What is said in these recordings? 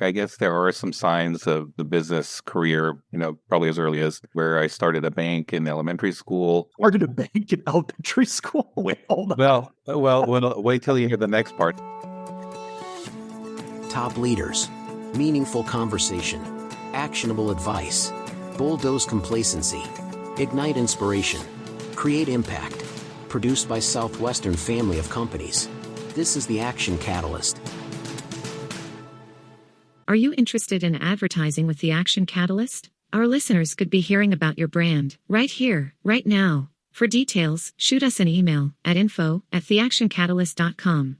I guess there are some signs of the business career, probably as early as where I started a bank in elementary school. Started a bank in elementary school? Wait, hold on. Well, wait till you hear the next part. Top leaders, meaningful conversation, actionable advice, bulldoze complacency, ignite inspiration, create impact. Produced by Southwestern Family of Companies. This is the Action Catalyst. Are you interested in advertising with the Action Catalyst? Our listeners could be hearing about your brand right here, right now. For details, shoot us an email at info@theactioncatalyst.com.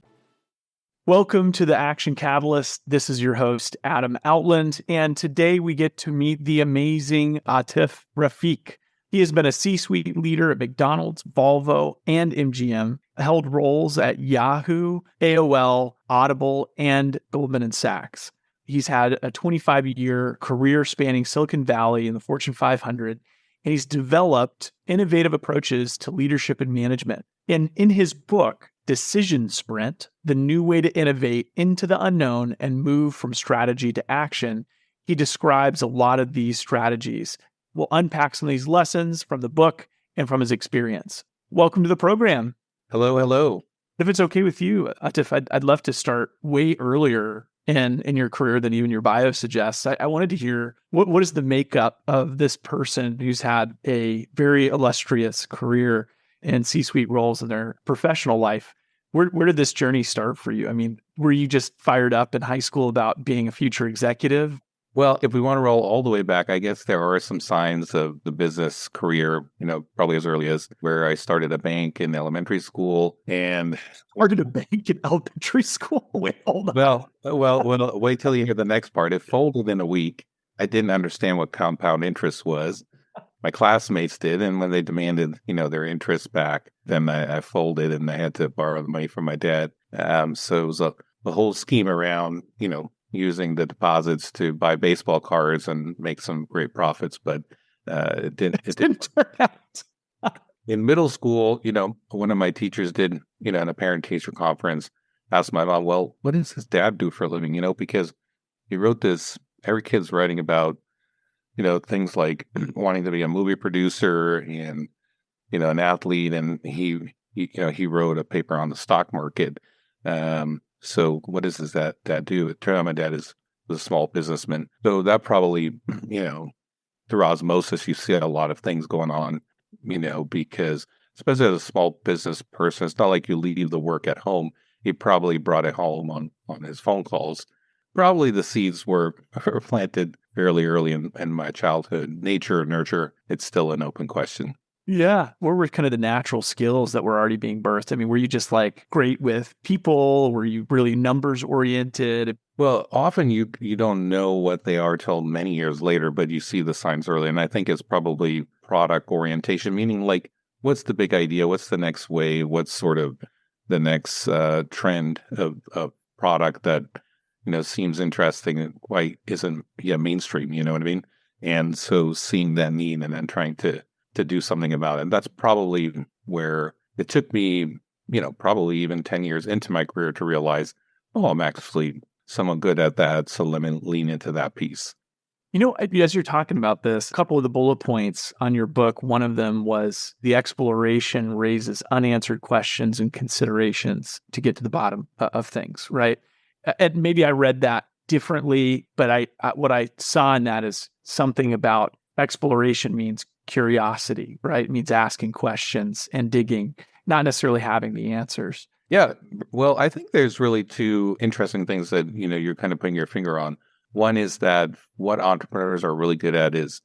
Welcome to the Action Catalyst. This is your host, Adam Outland, and today we get to meet the amazing Atif Rafiq. He has been a C-suite leader at McDonald's, Volvo, and MGM, held roles at Yahoo, AOL, Audible, and Goldman Sachs. He's had a 25-year career spanning Silicon Valley and the Fortune 500, and he's developed innovative approaches to leadership and management. And in his book, Decision Sprint, The New Way to Innovate into the Unknown and Move from Strategy to Action, he describes a lot of these strategies. We'll unpack some of these lessons from the book and from his experience. Welcome to the program. Hello. If it's okay with you, Atif, I'd love to start way earlier in your career than even your bio suggests. I wanted to hear what is the makeup of this person who's had a very illustrious career in C-suite roles in their professional life. Where did this journey start for you? I mean, were you just fired up in high school about being a future executive? Well, if we want to roll all the way back, I guess there are some signs of the business career, probably as early as where I started a bank in elementary school and started a bank in elementary school. Wait, hold on. Well, wait till you hear the next part. It folded in a week. I didn't understand what compound interest was. My classmates did, and when they demanded, their interest back, then I folded and I had to borrow the money from my dad. So it was a whole scheme around, using the deposits to buy baseball cards and make some great profits, but it didn't turn out. In middle school, one of my teachers did, in a parent-teacher conference, asked my mom, well, what does his dad do for a living? Because he wrote this, every kid's writing about, things like wanting to be a movie producer and, an athlete. And he wrote a paper on the stock market. So what does his dad do? It turned out my dad was a small businessman. So that probably, through osmosis, you see a lot of things going on, because especially as a small business person, it's not like you leave the work at home. He probably brought it home on his phone calls. Probably the seeds were planted fairly early in my childhood. Nature or nurture, it's still an open question. Yeah. What were kind of the natural skills that were already being birthed? I mean, were you just great with people? Were you really numbers oriented? Well, often you don't know what they are till many years later, but you see the signs early. And I think it's probably product orientation, meaning what's the big idea? What's the next wave? What's sort of the next trend of product that, seems interesting and quite isn't mainstream, you know what I mean? And so seeing that need and then trying to do something about it. And that's probably where it took me, probably even 10 years into my career to realize, I'm actually somewhat good at that. So let me lean into that piece. As you're talking about this, a couple of the bullet points on your book, one of them was the exploration raises unanswered questions and considerations to get to the bottom of things, right? And maybe I read that differently, but what I saw in that is something about exploration means curiosity, right? It means asking questions and digging, not necessarily having the answers. Yeah. Well, I think there's really two interesting things that, you're kind of putting your finger on. One is that what entrepreneurs are really good at is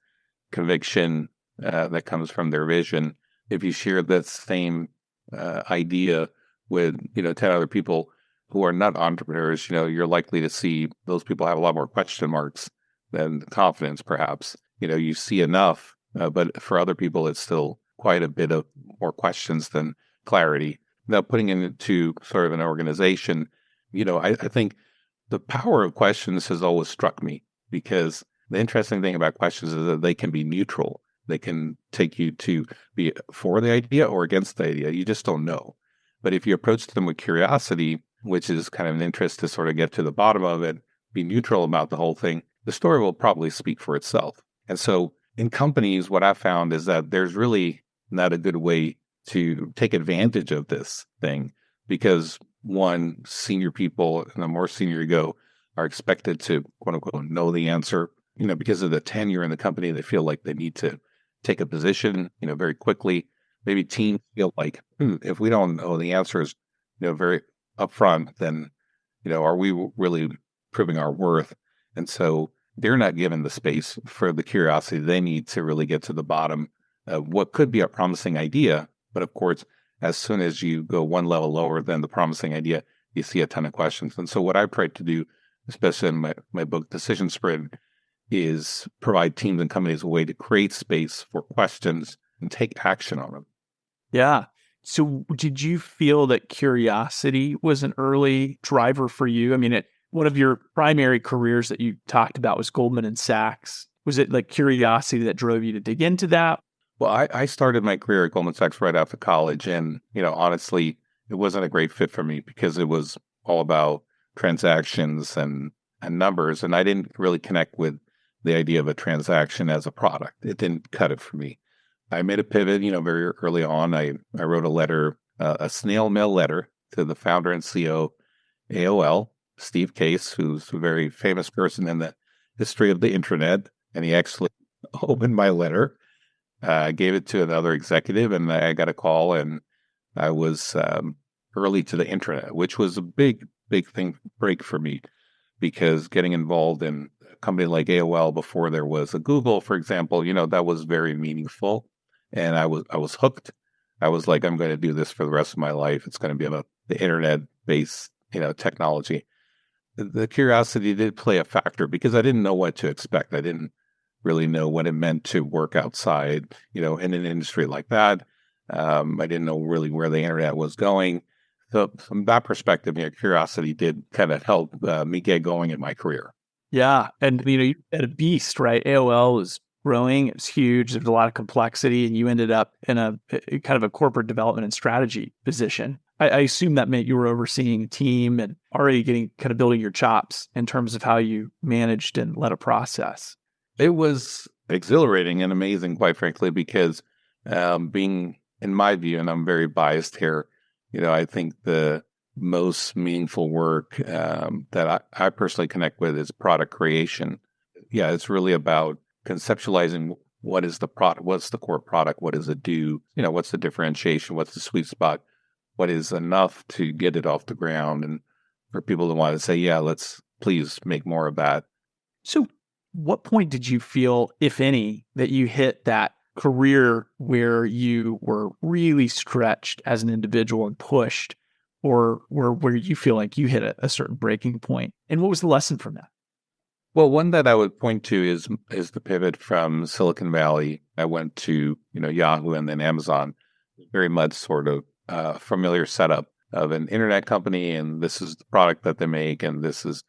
conviction that comes from their vision. If you share that same idea with, 10 other people who are not entrepreneurs, you're likely to see those people have a lot more question marks than confidence, perhaps. You see enough. But for other people, it's still quite a bit of more questions than clarity. Now, putting it into sort of an organization, I think the power of questions has always struck me, because the interesting thing about questions is that they can be neutral. They can take you to be for the idea or against the idea. You just don't know. But if you approach them with curiosity, which is kind of an interest to sort of get to the bottom of it, be neutral about the whole thing, the story will probably speak for itself. And so in companies, what I've found is that there's really not a good way to take advantage of this thing because one, senior people, and the more senior you go, are expected to quote unquote know the answer. Because of the tenure in the company, they feel like they need to take a position, very quickly. Maybe teams feel like, if we don't know the answers, very upfront, then, are we really proving our worth? And so they're not given the space for the curiosity they need to really get to the bottom of what could be a promising idea. But of course, as soon as you go one level lower than the promising idea, you see a ton of questions. And so what I've tried to do, especially in my book, Decision Sprint, is provide teams and companies a way to create space for questions and take action on them. Yeah. So did you feel that curiosity was an early driver for you? I mean, one of your primary careers that you talked about was Goldman and Sachs. Was it like curiosity that drove you to dig into that? Well, I started my career at Goldman Sachs right after college. And, honestly, it wasn't a great fit for me because it was all about transactions and numbers. And I didn't really connect with the idea of a transaction as a product. It didn't cut it for me. I made a pivot, very early on. I wrote a letter, a snail mail letter to the founder and CEO AOL, Steve Case, who's a very famous person in the history of the internet. And he actually opened my letter, gave it to another executive, and I got a call, and I was early to the internet, which was a big break for me, because getting involved in a company like AOL before there was a Google, for example, that was very meaningful. And I was hooked. I was like, I'm going to do this for the rest of my life. It's going to be about the internet-based, technology. The curiosity did play a factor because I didn't know what to expect. I didn't really know what it meant to work outside, in an industry like that. I didn't know really where the internet was going. So from that perspective, curiosity did kind of help me get going in my career. Yeah. And, you had a beast, right? AOL was growing. It was huge. There was a lot of complexity, and you ended up in a kind of a corporate development and strategy position. I assume that meant you were overseeing a team and already building your chops in terms of how you managed and led a process. It was exhilarating and amazing, quite frankly, because being, in my view, and I'm very biased here, I think the most meaningful work that I personally connect with is product creation. Yeah, it's really about conceptualizing what is the product, what's the core product, what does it do, what's the differentiation, what's the sweet spot, what is enough to get it off the ground, and for people to want to say, yeah, let's please make more of that. So what point did you feel, if any, that you hit that career where you were really stretched as an individual and pushed, or where you feel like you hit a certain breaking point? And what was the lesson from that? Well, one that I would point to is the pivot from Silicon Valley. I went to, Yahoo and then Amazon, very much sort of familiar setup of an internet company. And this is the product that they make. And this is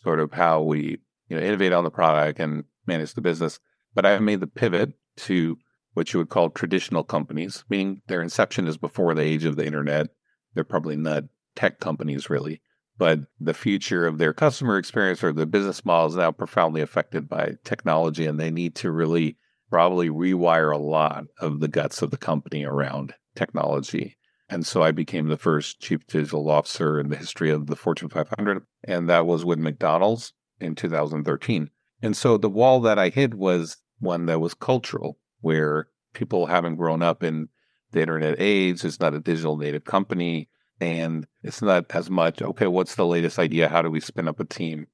sort of how we, innovate on the product and manage the business. But I made the pivot to what you would call traditional companies, meaning their inception is before the age of the internet. They're probably not tech companies, really. But the future of their customer experience or the business model is now profoundly affected by technology, and they need to really probably rewire a lot of the guts of the company around technology. And so I became the first chief digital officer in the history of the Fortune 500, and that was with McDonald's in 2013. And so the wall that I hit was one that was cultural, where people haven't grown up in the internet age. It's not a digital native company. And it's not as much, okay, what's the latest idea? How do we spin up a team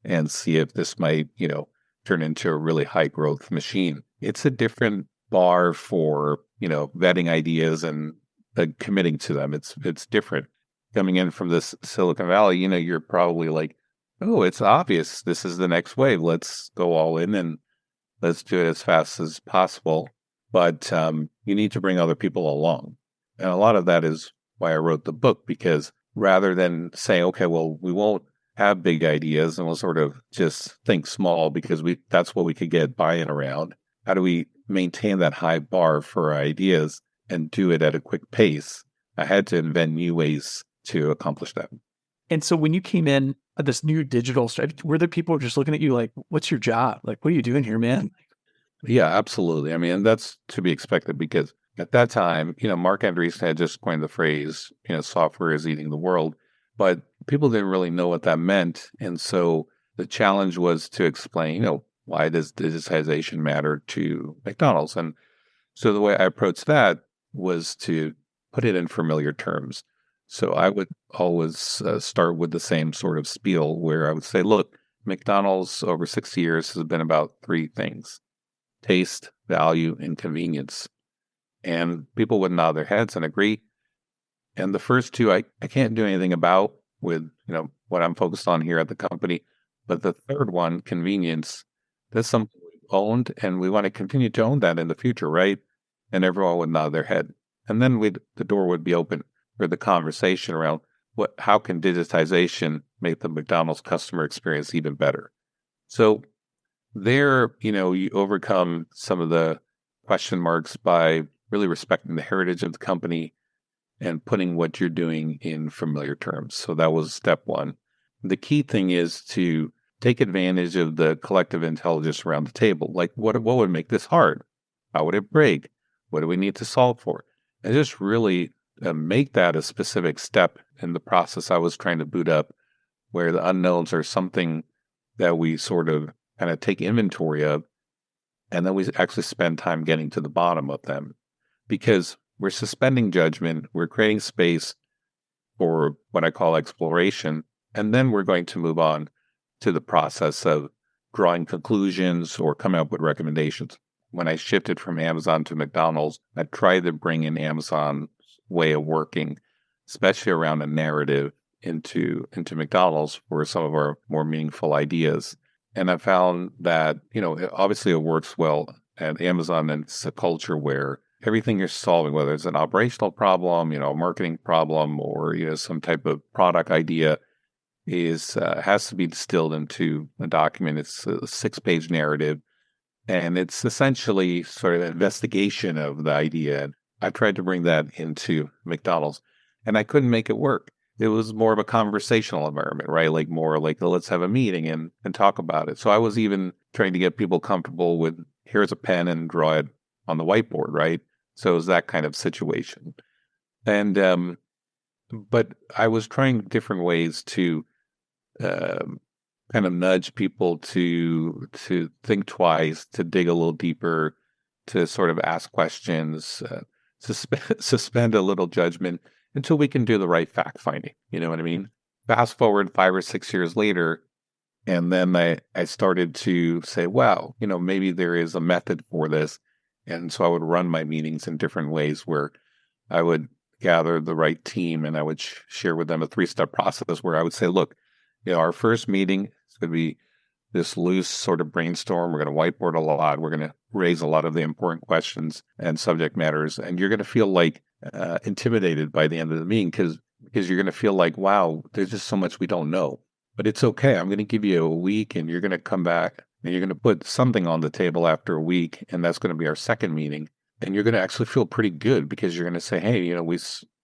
and see if this might, turn into a really high growth machine? It's a different bar for, vetting ideas and committing to them. It's different. Coming in from this Silicon Valley, you're probably like, oh, it's obvious. This is the next wave. Let's go all in and let's do it as fast as possible. But you need to bring other people along. And a lot of that is why I wrote the book, because rather than say, okay, well, we won't have big ideas and we'll sort of just think small because that's what we could get buy-in around. How do we maintain that high bar for ideas and do it at a quick pace? I had to invent new ways to accomplish that. And so when you came in this new digital strategy, where the people are just looking at you like, what's your job? Like, what are you doing here, man? Yeah, absolutely. I mean, and that's to be expected because at that time, Mark Andreessen had just coined the phrase, software is eating the world, but people didn't really know what that meant. And so the challenge was to explain, why does digitization matter to McDonald's? And so the way I approached that was to put it in familiar terms. So I would always start with the same sort of spiel where I would say, look, McDonald's over 60 years has been about three things: taste, value, and convenience. And people would nod their heads and agree. And the first two, I can't do anything about with, what I'm focused on here at the company. But the third one, convenience, that's something we've owned and we want to continue to own that in the future, right? And everyone would nod their head. And then the door would be open for the conversation around how can digitization make the McDonald's customer experience even better? So there, you overcome some of the question marks by really respecting the heritage of the company and putting what you're doing in familiar terms. So that was step one. The key thing is to take advantage of the collective intelligence around the table. Like, what would make this hard? How would it break? What do we need to solve for? And just really make that a specific step in the process I was trying to boot up, where the unknowns are something that we sort of kind of take inventory of, and then we actually spend time getting to the bottom of them. Because we're suspending judgment, we're creating space for what I call exploration, and then we're going to move on to the process of drawing conclusions or coming up with recommendations. When I shifted from Amazon to McDonald's, I tried to bring in Amazon's way of working, especially around a narrative into McDonald's for some of our more meaningful ideas. And I found that, obviously it works well at Amazon, and it's a culture where everything you're solving, whether it's an operational problem, a marketing problem, or, some type of product idea, has to be distilled into a document. It's a 6-page narrative, and it's essentially sort of an investigation of the idea. And I tried to bring that into McDonald's, and I couldn't make it work. It was more of a conversational environment, right? Like more like, let's have a meeting and talk about it. So I was even trying to get people comfortable with, here's a pen and draw it on the whiteboard, right? So it was that kind of situation. And, but I was trying different ways to kind of nudge people to think twice, to dig a little deeper, to sort of ask questions, suspend a little judgment until we can do the right fact finding. You know what I mean? Fast forward 5 or 6 years later, and then I started to say, wow, maybe there is a method for this. And so I would run my meetings in different ways where I would gather the right team and I would share with them a 3-step process where I would say, look, our first meeting is going to be this loose sort of brainstorm. We're going to whiteboard a lot. We're going to raise a lot of the important questions and subject matters. And you're going to feel like intimidated by the end of the meeting because you're going to feel like, wow, there's just so much we don't know. But it's okay. I'm going to give you a week and you're going to come back and you're going to put something on the table after a week. And that's going to be our second meeting. And you're going to actually feel pretty good because you're going to say, hey, we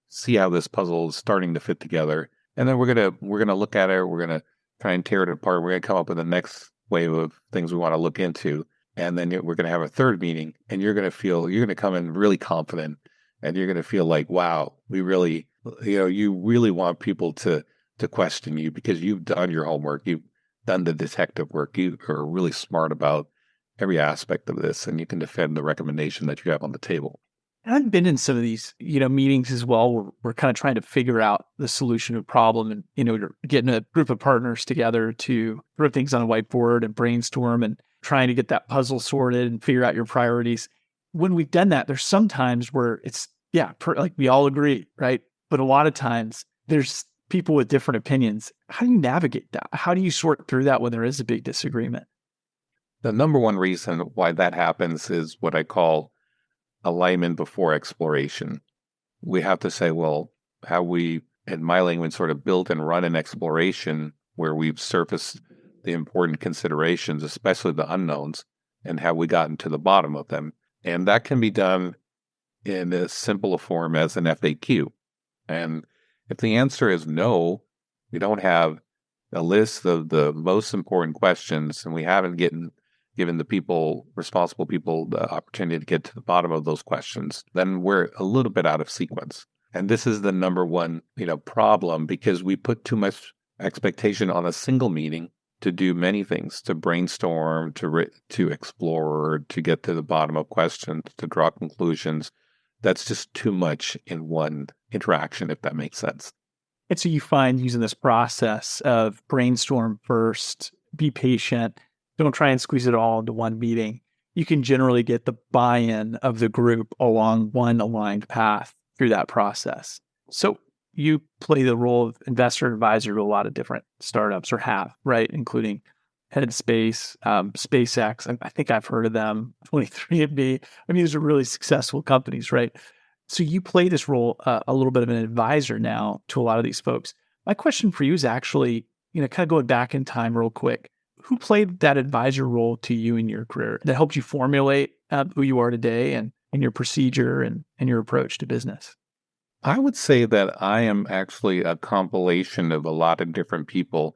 see how this puzzle is starting to fit together. And then we're going to look at it. We're going to try and tear it apart. We're going to come up with the next wave of things we want to look into. And then we're going to have a third meeting and you're going to come in really confident and you're going to feel like, wow, we really, you really want people to question you because you've done your homework. You've done the detective work. You are really smart about every aspect of this and you can defend the recommendation that you have on the table. I've been in some of these, meetings as well where we're kind of trying to figure out the solution to a problem and, you're getting a group of partners together to throw things on a whiteboard and brainstorm and trying to get that puzzle sorted and figure out your priorities. When we've done that, there's some times where it's, like we all agree, right? But a lot of times there's people with different opinions. How do you navigate that? How do you sort through that when there is a big disagreement? The number one reason why that happens is what I call alignment before exploration. We have to say, well, how we, in my language, sort of built and run an exploration where we've surfaced the important considerations, especially the unknowns, and how we gotten to the bottom of them. And that can be done in as simple a form as an FAQ. And if the answer is no, we don't have a list of the most important questions, and we haven't given the responsible people, the opportunity to get to the bottom of those questions, then we're a little bit out of sequence. And this is the number one, problem, because we put too much expectation on a single meeting to do many things, to brainstorm, to explore, to get to the bottom of questions, to draw conclusions. That's just too much in one interaction, if that makes sense. And so you find using this process of brainstorm first, be patient, don't try and squeeze it all into one meeting. You can generally get the buy-in of the group along one aligned path through that process. So you play the role of investor advisor to a lot of different startups, or have, right? Including Headspace, SpaceX. I think I've heard of them, 23andMe. I mean, these are really successful companies, right? So you play this role, a little bit of an advisor now to a lot of these folks. My question for you is actually, kind of going back in time real quick. Who played that advisor role to you in your career that helped you formulate who you are today and your procedure and your approach to business? I would say that I am actually a compilation of a lot of different people.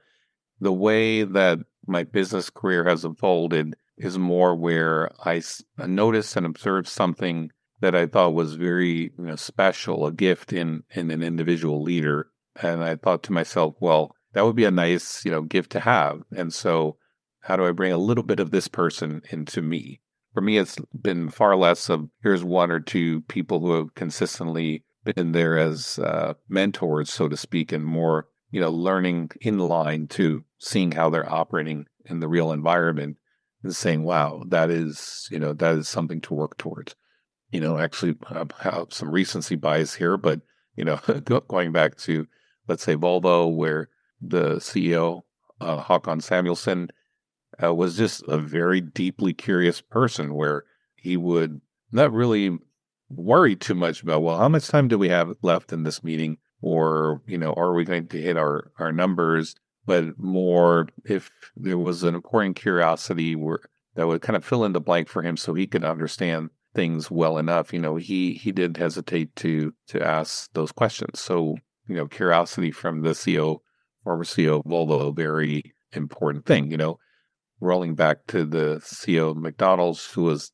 The way that my business career has unfolded is more where I noticed and observed something that I thought was very special, a gift in an individual leader. And I thought to myself, well, that would be a nice gift to have. And so how do I bring a little bit of this person into me? For me, it's been far less of here's one or two people who have consistently been there as mentors, so to speak, and more, learning in line to seeing how they're operating in the real environment and saying, wow, that is something to work towards. Actually have some recency bias here, but, going back to, let's say, Volvo, where the CEO, Håkan Samuelsson, was just a very deeply curious person, where he would not really worry too much about, well, how much time do we have left in this meeting? Or, are we going to hit our numbers? But more if there was an important curiosity that would kind of fill in the blank for him so he could understand things well enough. He did hesitate to ask those questions. So, curiosity from the former CEO of Volvo, a very important thing. Rolling back to the CEO of McDonald's, who was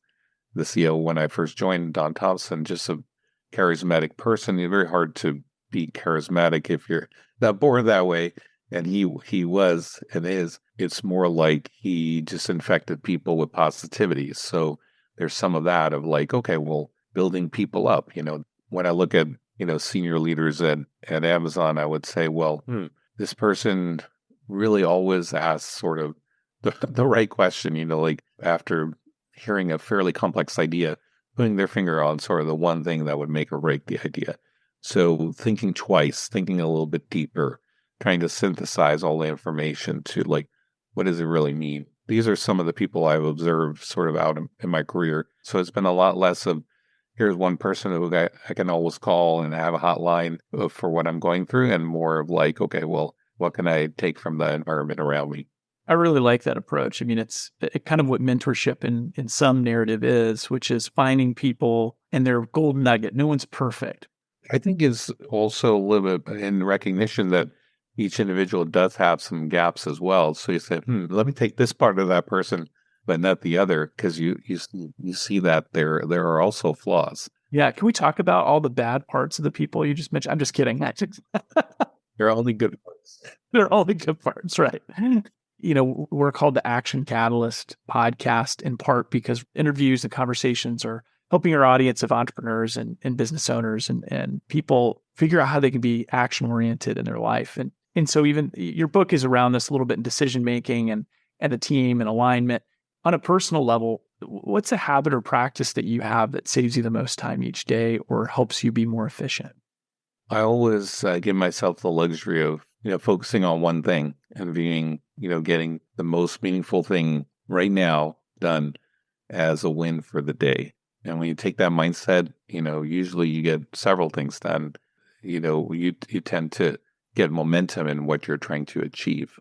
the CEO when I first joined, Don Thompson, just a charismatic person. It's very hard to be charismatic if you're not born that way. And he was and is. It's more like he just infected people with positivity. So there's some of that of like, okay, well, building people up. When I look at senior leaders at Amazon, I would say, well, this person really always asks sort of the right question. Like after hearing a fairly complex idea, putting their finger on sort of the one thing that would make or break the idea. So thinking twice, thinking a little bit deeper, trying to synthesize all the information to like, what does it really mean? These are some of the people I've observed sort of out in my career. So it's been a lot less of, here's one person who I can always call and have a hotline for what I'm going through, and more of like, okay, well, what can I take from the environment around me? I really like that approach. I mean, it's kind of what mentorship in some narrative is, which is finding people and their golden nugget. No one's perfect. I think it's also a little bit in recognition that each individual does have some gaps as well. So you say, let me take this part of that person, but not the other, because you see that there are also flaws. Yeah. Can we talk about all the bad parts of the people you just mentioned? I'm just kidding. They're only good parts. They're only good parts, right? We're called the Action Catalyst podcast in part because interviews and conversations are helping our audience of entrepreneurs and business owners and people figure out how they can be action-oriented in their life. And so even your book is around this a little bit in decision-making and the team and alignment. On a personal level, what's a habit or practice that you have that saves you the most time each day or helps you be more efficient? I always give myself the luxury of, focusing on one thing and being, getting the most meaningful thing right now done as a win for the day. And when you take that mindset, usually you get several things done. You tend to get momentum in what you're trying to achieve.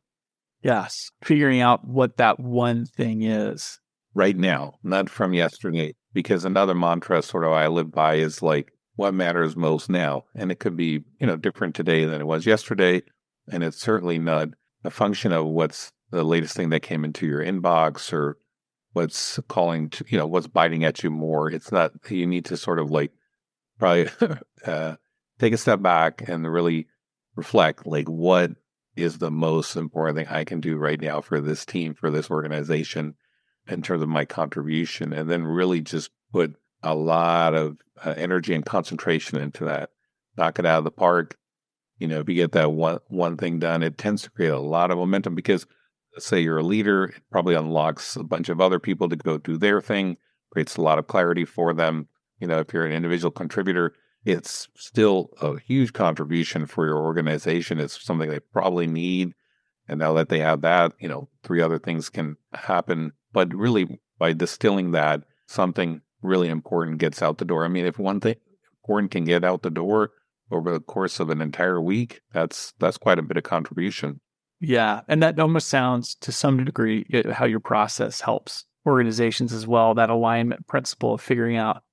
Yes. Figuring out what that one thing is. Right now, not from yesterday. Because another mantra sort of I live by is like, what matters most now? And it could be, different today than it was yesterday. And it's certainly not a function of what's the latest thing that came into your inbox or what's calling to, what's biting at you more. It's not, you need to sort of like probably take a step back and really reflect, like, what is the most important thing I can do right now for this team, for this organization in terms of my contribution, and then really just put a lot of energy and concentration into that. Knock it out of the park. If you get that one thing done, it tends to create a lot of momentum because, let's say you're a leader, it probably unlocks a bunch of other people to go do their thing, creates a lot of clarity for them. If you're an individual contributor, it's still a huge contribution for your organization. It's something they probably need. And now that they have that, 3 other things can happen. But really, by distilling that, something really important gets out the door. I mean, if one thing important can get out the door over the course of an entire week, that's quite a bit of contribution. Yeah. And that almost sounds to some degree how your process helps organizations as well. That alignment principle of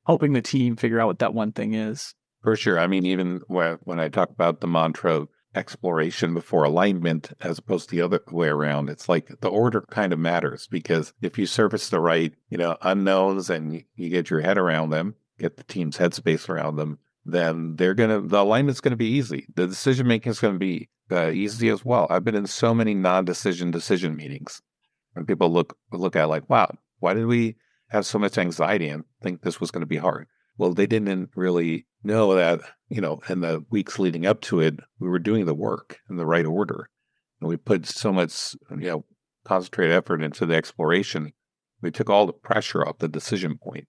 helping the team figure out what that one thing is. For sure. I mean, even when I talk about the mantra of exploration before alignment, as opposed to the other way around, it's like the order kind of matters, because if you surface the right, unknowns and you get your head around them, get the team's headspace around them, then the alignment's going to be easy. The decision making is going to be easy as well. I've been in so many decision meetings, and people look at like, wow, why did we have so much anxiety and think this was going to be hard? Well, they didn't really know that, in the weeks leading up to it, we were doing the work in the right order. And we put so much, concentrated effort into the exploration. We took all the pressure off the decision point.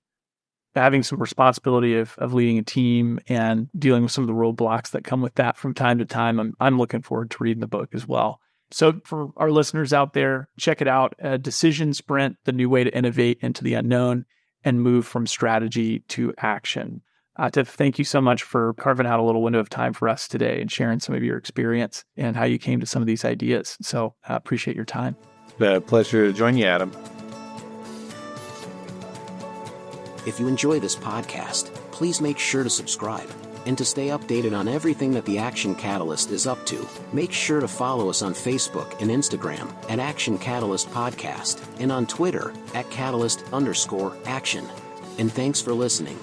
Having some responsibility of leading a team and dealing with some of the roadblocks that come with that from time to time. I'm looking forward to reading the book as well. So for our listeners out there, check it out. Decision Sprint, the new way to innovate into the unknown and move from strategy to action. Atif, thank you so much for carving out a little window of time for us today and sharing some of your experience and how you came to some of these ideas. So I appreciate your time. It's been a pleasure to join you, Adam. If you enjoy this podcast, please make sure to subscribe. And to stay updated on everything that the Action Catalyst is up to, make sure to follow us on Facebook and Instagram at Action Catalyst Podcast and on Twitter at Catalyst_Action. And thanks for listening.